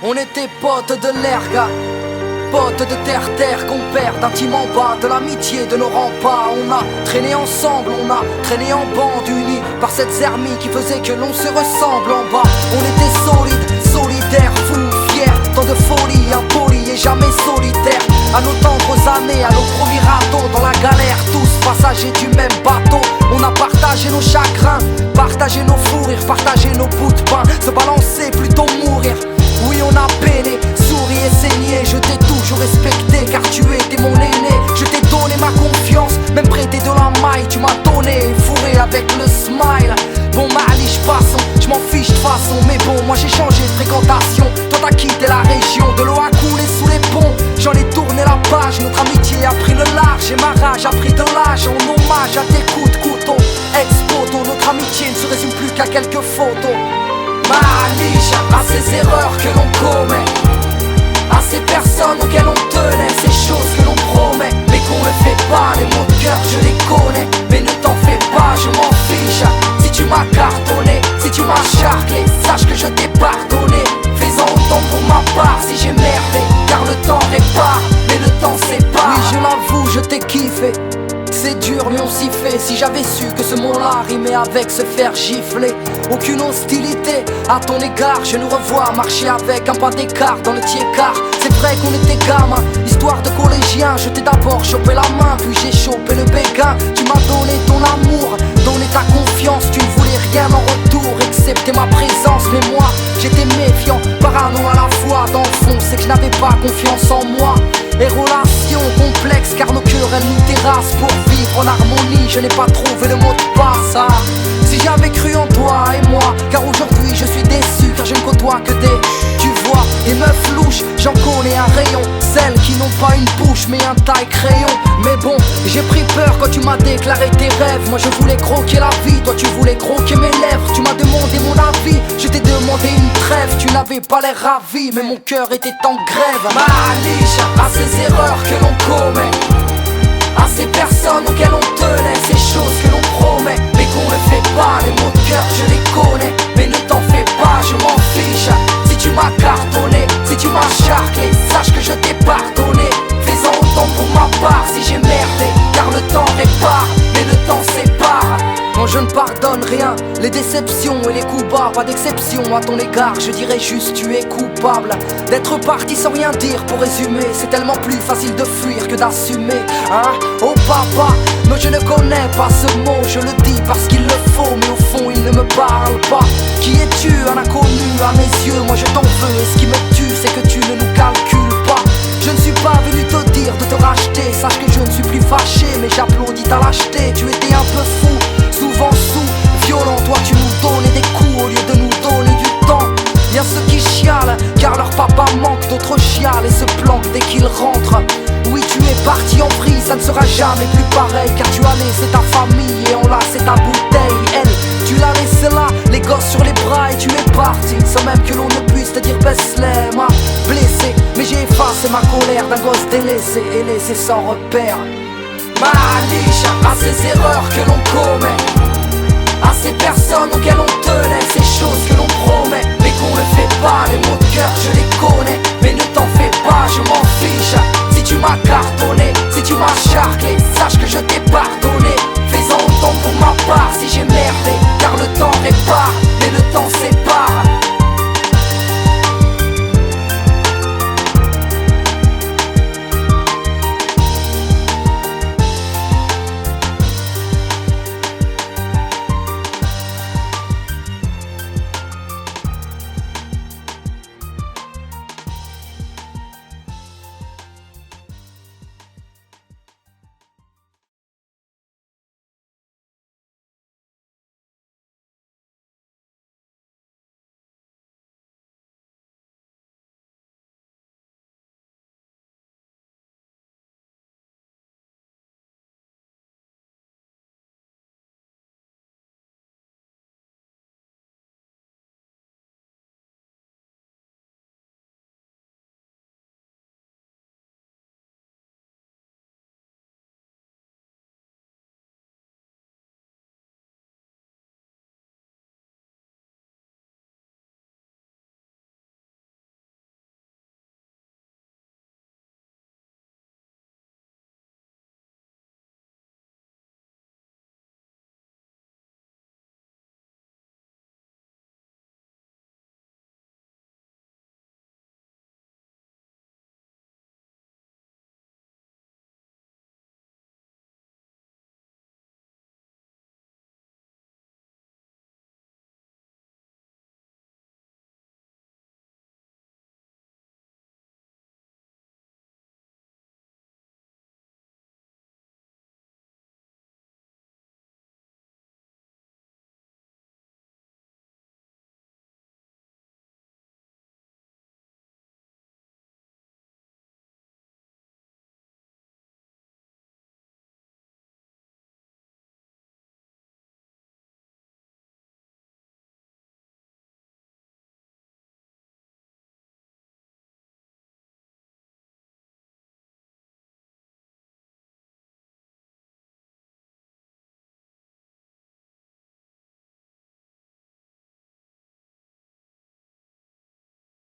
On était potes de l'erga, potes de terre-terre, compères d'intime en bas, de l'amitié de nos remparts. On a traîné ensemble, on a traîné en bande, unis par cette zermie qui faisait que l'on se ressemble en bas. On était solides, solidaires, fous, fiers, tant de folie, impolis et jamais solitaires. À nos tendres années, à nos premiers radeaux, dans la galère, tous passagers du même bateau. On a partagé nos chagrins, partagé nos fous rires, partagé nos bouts de pain, se balancer plutôt mourir. Oui, on a peiné, souri et saigné. Je t'ai toujours respecté car tu étais mon aîné. Je t'ai donné ma confiance, même prêté de la maille. Tu m'as donné, fourré avec le smile. Bon, Maliche, passons, je m'en fiche de façon. Mais bon, moi j'ai changé de fréquentation. Toi t'as quitté la région, de l'eau a coulé sous les ponts. J'en ai tourné la page, notre amitié a pris le large. Et ma rage a pris de l'âge en hommage à tes coups de couteau. Ex-poteau, notre amitié ne se résume plus qu'à quelques photos. Maliche, à ces erreurs que l'on commet, à ces personnes auxquelles on tenait, ces choses que l'on promet, mais qu'on ne fait pas. Les mots de cœur je les connais, mais ne t'en fais pas, je m'en fiche. Si tu m'as cartonné, si tu m'as charclé, sache que je t'ai pardonné. Fais-en autant pour ma part si j'ai merdé, car le temps répare, mais le temps sépare. Oui, je l'avoue, je t'ai kiffé. C'est dur mais on s'y fait. Si j'avais su que ce mot-là rimait avec se faire gifler. Aucune hostilité à ton égard. Je nous revois marcher avec un pas d'écart dans le tiers-quart. C'est vrai qu'on était gamins, histoire de collégiens. Je t'ai d'abord chopé la main, puis j'ai chopé le béguin. Tu m'as donné ton amour, donné ta confiance. Tu ne voulais rien en retour, excepté ma présence. Mais moi, j'étais méfiant, parano à la fois. Dans le fond, c'est que je n'avais pas confiance en moi. Et relations complexes car nos querelles nous terrassent. Pour vivre en harmonie, je n'ai pas trouvé le mot de passe. Ah, si j'avais cru en toi et moi, car aujourd'hui je suis déçu, car je ne côtoie que des, tu vois, les meufs louches, j'en connais un rayon. Celles qui n'ont pas une bouche mais un taille crayon. Mais bon, j'ai pris peur quand tu m'as déclaré tes rêves. Moi je voulais croquer la vie, toi tu voulais croquer mes lèvres. Tu m'as demandé mon avis, je t'ai demandé une trêve. Tu n'avais pas l'air ravi, mais mon cœur était en grève. Maliche, à ces erreurs que l'on commet, à ces personnes auxquelles on tenait, ces choses que l'on promet, mais qu'on ne fait pas. Les mots de cœur je les connais, mais ne t'en fais pas, je m'en fiche. Si tu m'as cartonné, si tu m'as charclé, sache que je t'ai pardonné. Fais-en autant pour ma part si j'ai merdé, car le temps répare, mais le temps sépare. Non, je ne pardonne rien, les déceptions et les coups bas, pas d'exception à ton égard. Je dirais juste tu es coupable d'être parti sans rien dire. Pour résumer, c'est tellement plus facile de fuir que d'assumer. Hein? Oh papa, non je ne connais pas ce mot. Je le dis parce qu'il le faut, mais au fond il ne me parle pas. Qui es-tu, un inconnu à mes yeux? Moi je t'en veux, et ce qui me tue c'est que tu ne nous calcules pas. Je ne suis pas venu te dire de te racheter. Sache que je ne suis plus fâché, mais j'applaudis ta lâcheté. Tu étais un peu fou, souvent sous, violent. Toi tu nous donnais des coups au lieu de nous donner du temps. Y'a ceux qui chialent, car leur papa manque, d'autres chialent et se planquent dès qu'ils rentrent. Oui, tu es parti en vrille, ça ne sera jamais plus pareil, car tu as laissé ta famille et on laissé ta bouteille. Elle, tu l'as laissé là, les gosses sur les bras, et tu es parti sans même que l'on ne puisse te dire baisse-les. M'a blessé, mais j'ai effacé ma colère d'un gosse délaissé et laissé sans repère. Maliche, à ces erreurs que l'on commet, à ces personnes auxquelles on tenait, ces choses que l'on promet, mais qu'on ne fait pas. Les mots de cœur je les connais, mais ne t'en fais pas, je m'en fiche. Si tu m'as cartonné, si